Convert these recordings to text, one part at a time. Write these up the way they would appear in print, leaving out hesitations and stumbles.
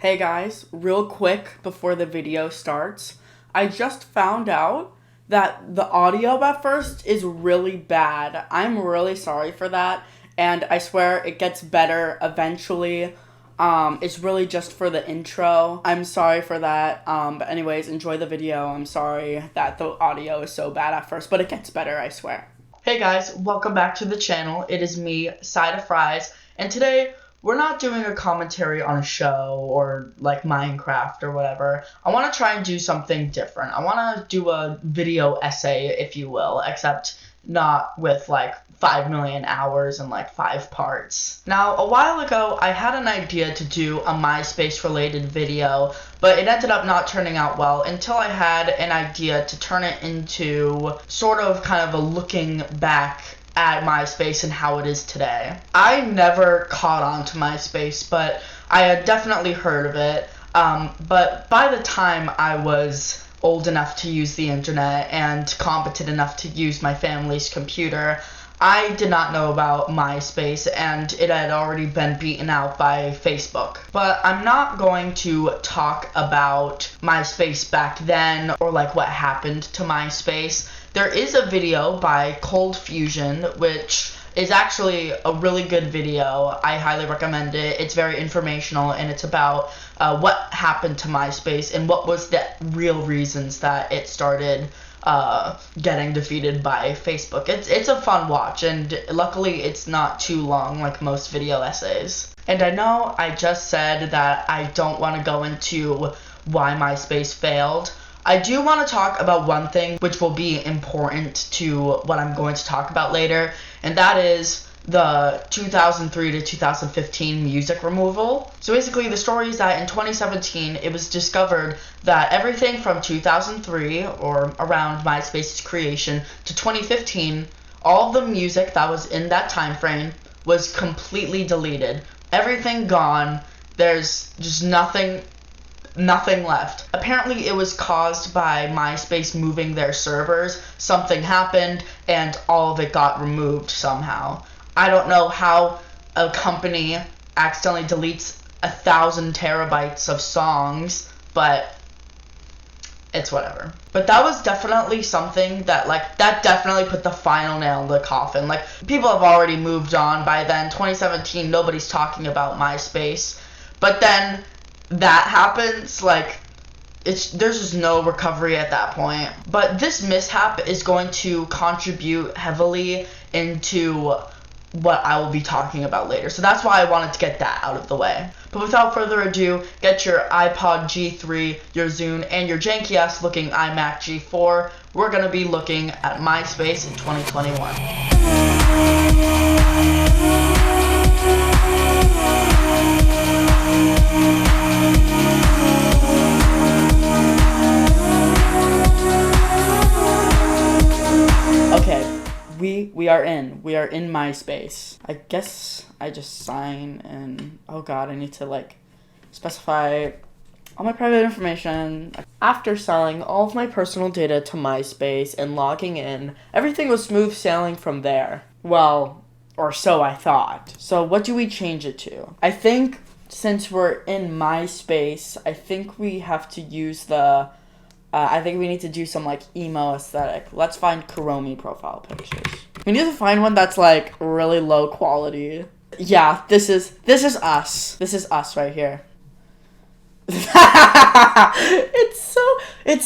Hey guys, real quick before the video starts, I just found out that the audio at first is really bad. I'm really sorry for that, and I swear it gets better eventually. It's really just for the intro. I'm sorry for that. But anyways, enjoy the video. I'm sorry that the audio is so bad at first, but it gets better, I swear. Hey guys, welcome back to the channel. It is me, Side of Fries, and today we're not doing a commentary on a show or like Minecraft or whatever. I want to try and do something different. I want to do a video essay, if you will, except not with like 5 million hours and like 5 parts. Now, a while ago, I had an idea to do a MySpace related video, but it ended up not turning out well until I had an idea to turn it into sort of kind of a looking back at MySpace and how it is today. I never caught on to MySpace, but I had definitely heard of it. But by the time I was old enough to use the internet and competent enough to use my family's computer, I did not know about MySpace, and it had already been beaten out by Facebook. But I'm not going to talk about MySpace back then or like what happened to MySpace. There is a video by Cold Fusion, which is actually a really good video. I highly recommend it. It's very informational, and it's about what happened to MySpace and what was the real reasons that it started getting defeated by Facebook. It's a fun watch, and luckily it's not too long like most video essays. And I know I just said that I don't want to go into why MySpace failed. I do want to talk about one thing which will be important to what I'm going to talk about later, and that is the 2003 to 2015 music removal. So basically the story is that in 2017 it was discovered that everything from 2003 or around MySpace's creation to 2015, all the music that was in that time frame was completely deleted. Everything gone. There's just nothing left. Apparently it was caused by MySpace moving their servers. Something happened and all of it got removed somehow. I don't know how a company accidentally deletes 1,000 terabytes of songs, but it's whatever. But that was definitely something that that definitely put the final nail in the coffin. Like, people have already moved on by then. 2017, nobody's talking about MySpace. But then that happens, there's just no recovery at that point. But this mishap is going to contribute heavily into what I will be talking about later. So that's why I wanted to get that out of the way. But without further ado, get your iPod G3, your Zune, and your janky-ass looking iMac G4. We're going to be looking at MySpace in 2021. We are in MySpace. I guess I just sign and oh god, I need to specify all my private information. After selling all of my personal data to MySpace and logging in, everything was smooth sailing from there. Well, or so I thought. So what do we change it to? I think since we're in MySpace, I think we have to use I think we need to do some emo aesthetic. Let's find Kuromi profile pictures. We need to find one that's really low quality. Yeah, this is us. This is us right here. It's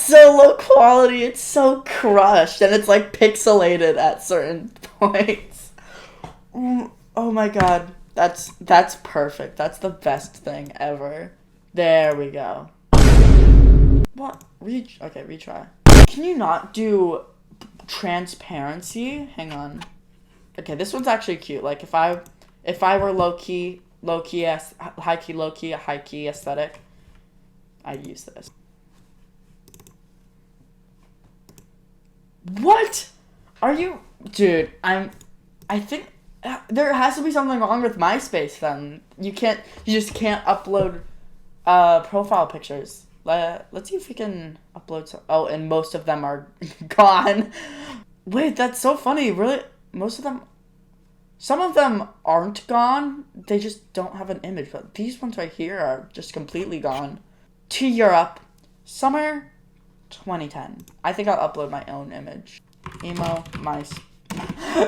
so low quality. It's so crushed, and it's pixelated at certain points. Oh my god, that's perfect. That's the best thing ever. There we go. What? Okay, retry. Can you not do transparency? Hang on. Okay, this one's actually cute. If I were high key, low key, high key aesthetic, I'd use this. What? Are you, dude? I think there has to be something wrong with MySpace then. You just can't upload profile pictures. Let's see if we can upload some. Oh, and most of them are gone. Wait, that's so funny. Really? Most of them Some of them aren't gone. They just don't have an image. But these ones right here are just completely gone. To Europe. Summer 2010. I think I'll upload my own image. Emo MySpace.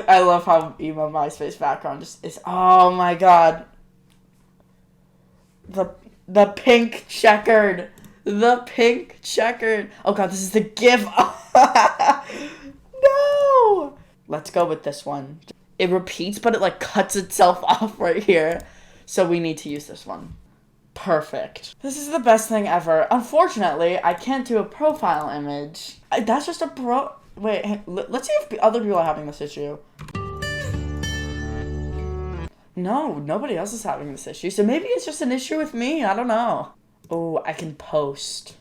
I love how emo MySpace background just is. Oh my god. The pink checkered. The pink checkered. Oh god, this is the GIF. No. Let's go with this one. It repeats, but it like cuts itself off right here. So we need to use this one. Perfect. This is the best thing ever. Unfortunately, I can't do a profile image. That's just a Wait, let's see if other people are having this issue. No, nobody else is having this issue. So maybe it's just an issue with me. I don't know. Oh, I can post.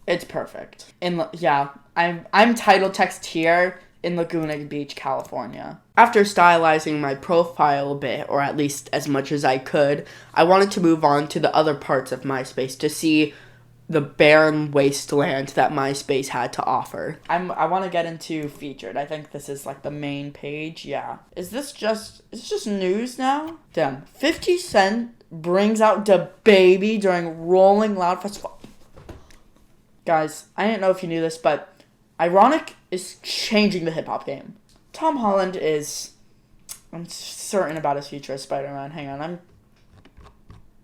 It's perfect. Yeah, I'm title text here in Laguna Beach, California. After stylizing my profile a bit, or at least as much as I could, I wanted to move on to the other parts of MySpace to see the barren wasteland that MySpace had to offer. I want to get into featured. I think this is like the main page. Yeah. Is this just news now? Damn. 50 Cent brings out Da Baby during Rolling Loud Festival. Guys, I didn't know if you knew this, but Ironic is changing the hip-hop game. Tom Holland I'm certain about his future as Spider-Man. Hang on,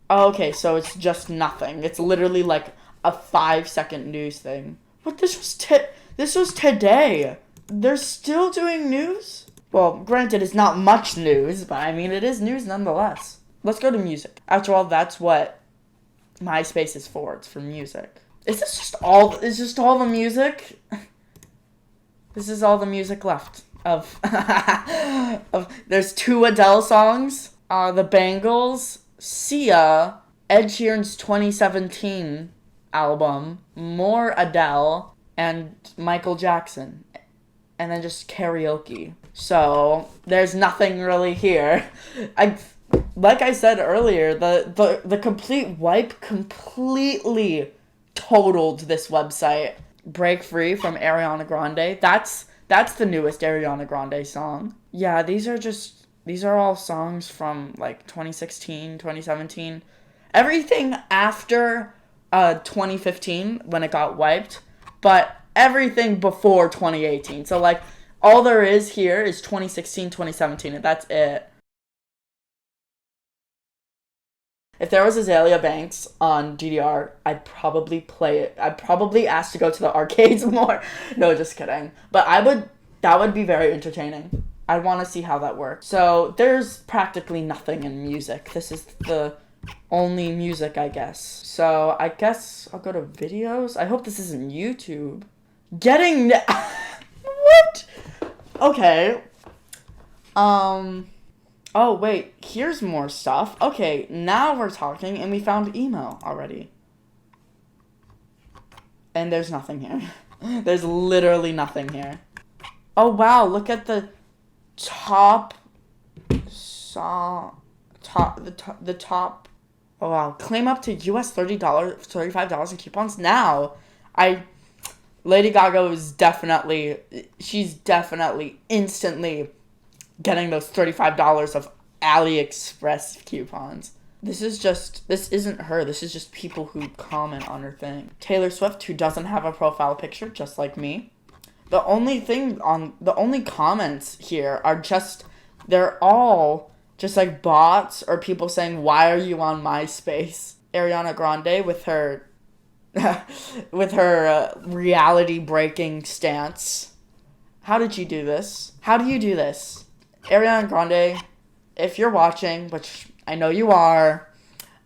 Oh, okay, so it's just nothing. It's literally like a 5-second news thing. But this was today. They're still doing news? Well, granted, it's not much news, but I mean, it is news nonetheless. Let's go to music. After all, that's what MySpace is for. It's for music. Is just all the music? This is all the music left of there's 2 Adele songs, The Bangles, Sia, Ed Sheeran's 2017 album, more Adele, and Michael Jackson, and then just karaoke. So there's nothing really here. Like I said earlier, the complete wipe completely totaled this website. Break Free from Ariana Grande. That's the newest Ariana Grande song. Yeah, these are all songs from like 2016, 2017. Everything after 2015 when it got wiped, but everything before 2018. So like all there is here is 2016, 2017, and that's it. If there was Azalea Banks on DDR, I'd probably play it. I'd probably ask to go to the arcades more. No, just kidding. But that would be very entertaining. I want to see how that works. So there's practically nothing in music. This is the only music, I guess. So I guess I'll go to videos. I hope this isn't YouTube. What? Okay. Oh, wait, here's more stuff. Okay, now we're talking, and we found email already. And there's nothing here. There's literally nothing here. Oh, wow, look at the top. The top. Oh, wow, claim up to US $30, $35 in coupons now. Lady Gaga is she's definitely instantly getting those $35 of AliExpress coupons. This isn't her. This is just people who comment on her thing. Taylor Swift, who doesn't have a profile picture, just like me. The only comments here are they're all just like bots or people saying, "Why are you on MySpace?" Ariana Grande with her reality breaking stance. How did you do this? How do you do this? Ariana Grande, if you're watching, which I know you are,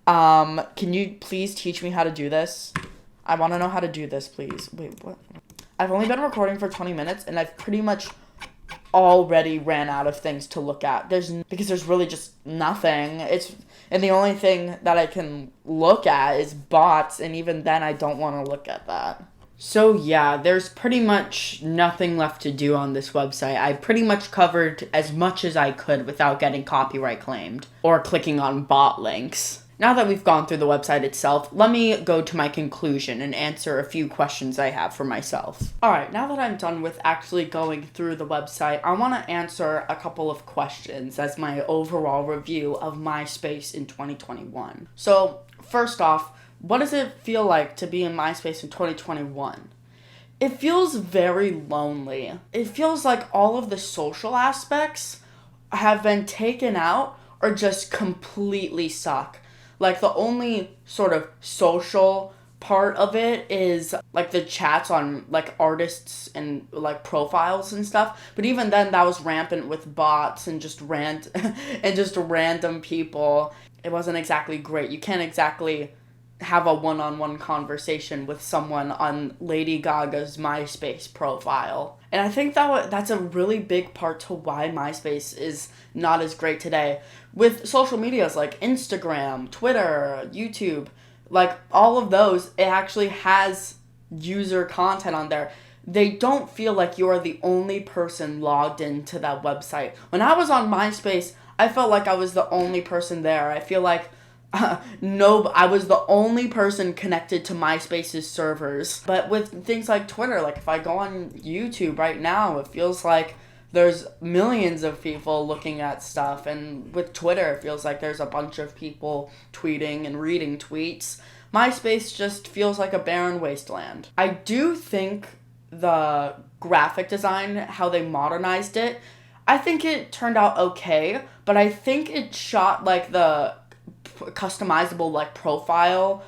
can you please teach me how to do this? I want to know how to do this, please. Wait, what? I've only been recording for 20 minutes, and I've pretty much already ran out of things to look at. Because there's really just nothing. And the only thing that I can look at is bots, and even then I don't want to look at that. So yeah, there's pretty much nothing left to do on this website. I pretty much covered as much as I could without getting copyright claimed or clicking on bot links. now that we've gone through the website itself, let me go to my conclusion and answer a few questions I have for myself. Alright, now that I'm done with actually going through the website, I want to answer a couple of questions as my overall review of MySpace in 2021. So, first off, what does it feel like to be in MySpace in 2021? It feels very lonely. It feels like all of the social aspects have been taken out or just completely suck. Like, the only sort of social part of it is, like, the chats on, like, artists and, like, profiles and stuff. But even then, that was rampant with bots and just random people. It wasn't exactly great. You can't exactly have a one-on-one conversation with someone on Lady Gaga's MySpace profile. And I think that's a really big part to why MySpace is not as great today. With social medias like Instagram, Twitter, YouTube, like all of those, it actually has user content on there. They don't feel like you're the only person logged into that website. When I was on MySpace, I felt like I was the only person there. I feel like I was the only person connected to MySpace's servers. But with things like Twitter, like if I go on YouTube right now, it feels like there's millions of people looking at stuff. And with Twitter, it feels like there's a bunch of people tweeting and reading tweets. MySpace just feels like a barren wasteland. I do think the graphic design, how they modernized it, I think it turned out okay, but I think it shot like the customizable like profile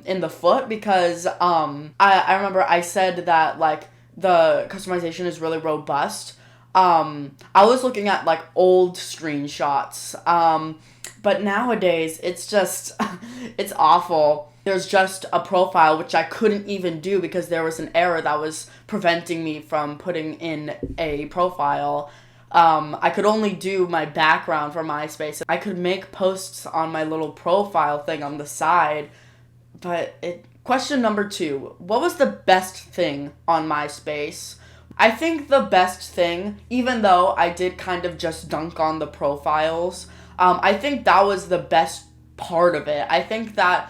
in the foot, because I remember I said that like the customization is really robust. I was looking at like old screenshots, but nowadays it's just it's awful. There's just a profile which I couldn't even do because there was an error that was preventing me from putting in a profile. I could only do my background for MySpace. I could make posts on my little profile thing on the side, but Question number 2. What was the best thing on MySpace? I think the best thing, even though I did kind of just dunk on the profiles, I think that was the best part of it. I think that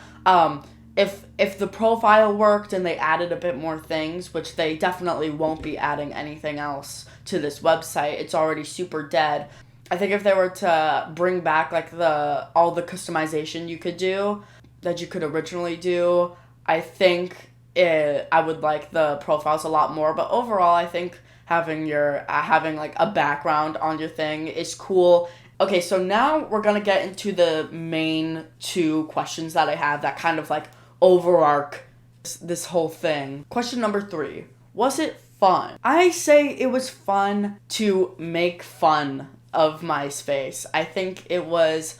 if the profile worked and they added a bit more things, which they definitely won't be adding anything else to this website, it's already super dead. I think if they were to bring back like all the customization you could do that you could originally do, I think I would like the profiles a lot more. But overall, I think having like a background on your thing is cool. Okay, so now we're gonna get into the main 2 questions that I have that kind of like overarch this whole thing. Question number 3. Was it fun? I say it was fun to make fun of MySpace. I think it was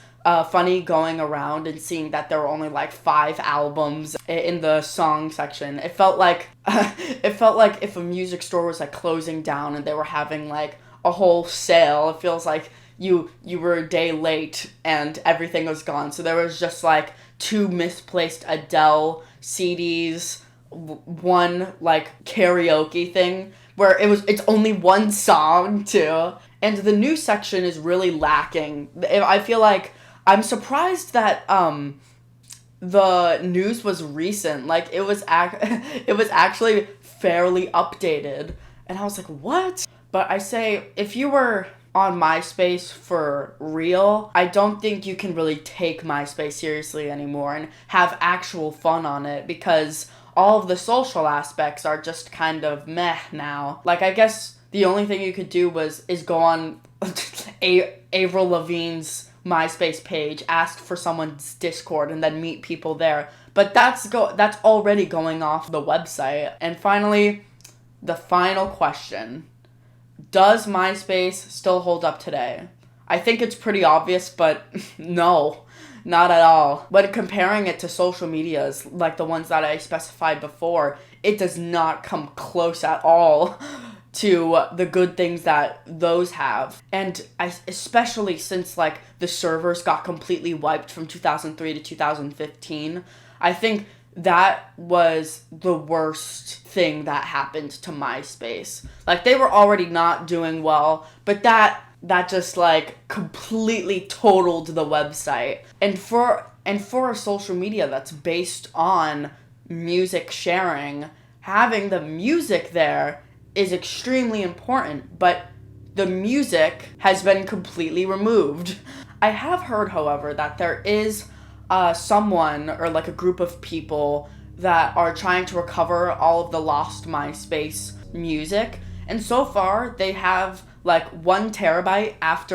funny going around and seeing that there were only like 5 albums in the song section. It felt like if a music store was like closing down and they were having like a whole sale. It feels like you were a day late and everything was gone. So there was just like 2 misplaced Adele CDs, 1 like karaoke thing where it's only 1 song too. And the news section is really lacking. I feel like I'm surprised that the news was recent. Like it was actually fairly updated. And I was like, what? But I say, if you were on MySpace for real, I don't think you can really take MySpace seriously anymore and have actual fun on it, because all of the social aspects are just kind of meh now. Like, I guess the only thing you could do is go on Avril Lavigne's MySpace page, ask for someone's Discord, and then meet people there. But that's already going off the website. And finally, the final question. Does MySpace still hold up today? I think it's pretty obvious, but no, not at all. But comparing it to social medias, like the ones that I specified before, it does not come close at all to the good things that those have. And especially since like the servers got completely wiped from 2003 to 2015, I think that was the worst thing that happened to MySpace. Like, they were already not doing well, but that just like completely totaled the website. And for And for a social media that's based on music sharing, having the music there is extremely important, but the music has been completely removed. I have heard, however, that there is someone or like a group of people that are trying to recover all of the lost MySpace music, and so far they have like 1 terabyte out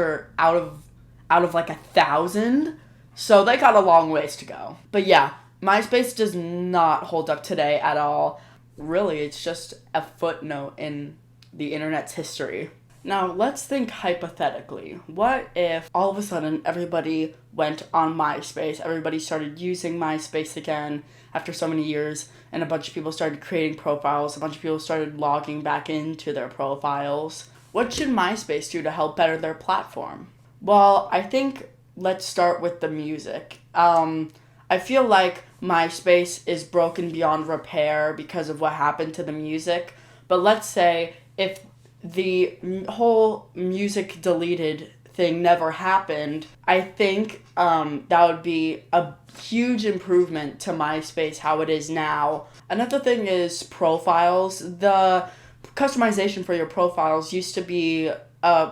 of like 1,000. So they got a long ways to go. But yeah, MySpace does not hold up today at all. Really, it's just a footnote in the internet's history. Now, let's think hypothetically. What if all of a sudden everybody went on MySpace, everybody started using MySpace again after so many years, and a bunch of people started creating profiles, a bunch of people started logging back into their profiles? What should MySpace do to help better their platform? Well, I think let's start with the music. I feel like MySpace is broken beyond repair because of what happened to the music. But let's say if the whole music deleted thing never happened, I think that would be a huge improvement to MySpace how it is now. Another thing is profiles. The customization for your profiles used to be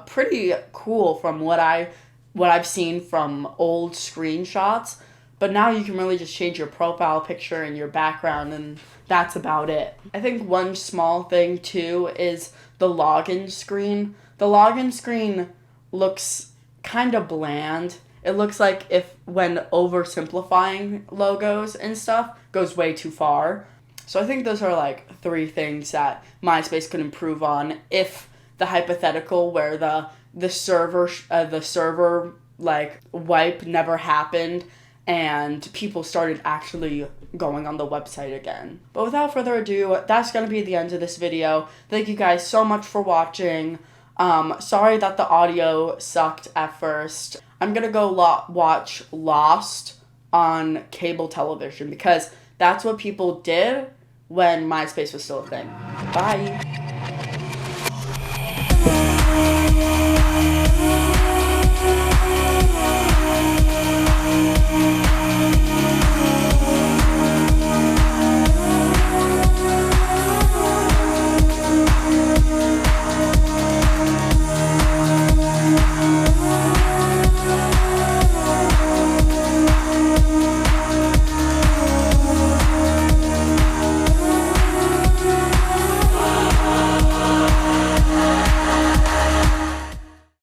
pretty cool from what I've seen from old screenshots, but now you can really just change your profile picture and your background, and that's about it. I think one small thing too is the login screen. The login screen looks kind of bland. It looks like if when oversimplifying logos and stuff goes way too far. So I think those are like 3 things that MySpace could improve on if the hypothetical where the server like wipe never happened and people started actually going on the website again. But without further ado, that's going to be the end of this video. Thank you guys so much for watching. Sorry that the audio sucked at first. I'm going to go watch Lost on cable television because that's what people did when MySpace was still a thing. Bye!